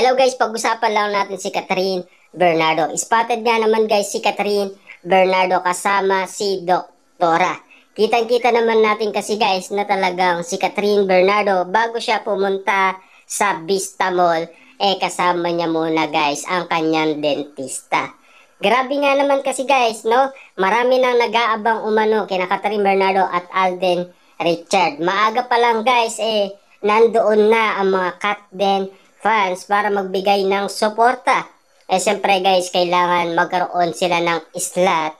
Hello guys, pag-usapan lang natin si Catherine Bernardo. Spotted nga naman guys si Catherine Bernardo kasama si Doktora. Kitang-kita naman natin kasi guys na talagang si Catherine Bernardo bago siya pumunta sa Vista Mall, kasama niya muna guys ang kanyang dentista. Grabe nga naman kasi guys, no? Marami nang nag-aabang umano kina Catherine Bernardo at Alden Richard. Maaga pa lang guys, nandoon na ang mga Catden fans para magbigay ng suporta. Siyempre guys, kailangan magkaroon sila ng slot.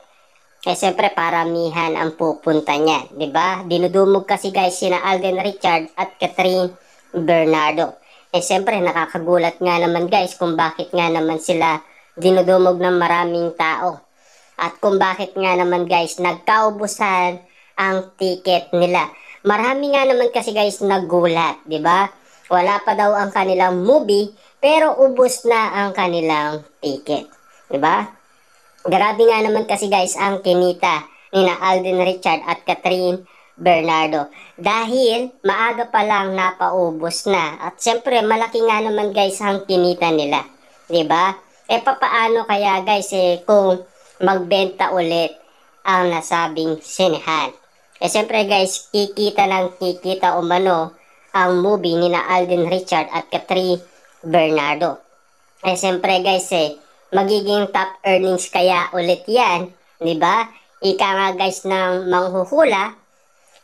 Siyempre paramihan ang pupunta niya, 'di ba? Dinudumog kasi guys sina Alden Richard at Catherine Bernardo. Siyempre nakakagulat nga naman guys kung bakit nga naman sila dinudumog ng maraming tao. At kung bakit nga naman guys nagkaubusan ang ticket nila. Marami nga naman kasi guys nagulat, 'di ba? Wala pa daw ang kanilang movie, pero ubos na ang kanilang ticket. Diba? Grabe nga naman kasi guys ang kinita ni na Alden Richard at Catherine Bernardo. Dahil maaga pa lang napaubos na. At syempre malaki nga naman guys ang kinita nila. Diba? Papaano kaya guys kung magbenta ulit ang nasabing sinehan? Syempre guys, kikita ng kikita umano ang movie ni na Alden Richard at Catherine Bernardo. Siyempre guys magiging top earnings kaya ulit yan, di ba? Ika nga guys ng manghuhula,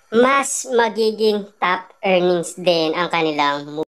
mas magiging top earnings din ang kanilang movie.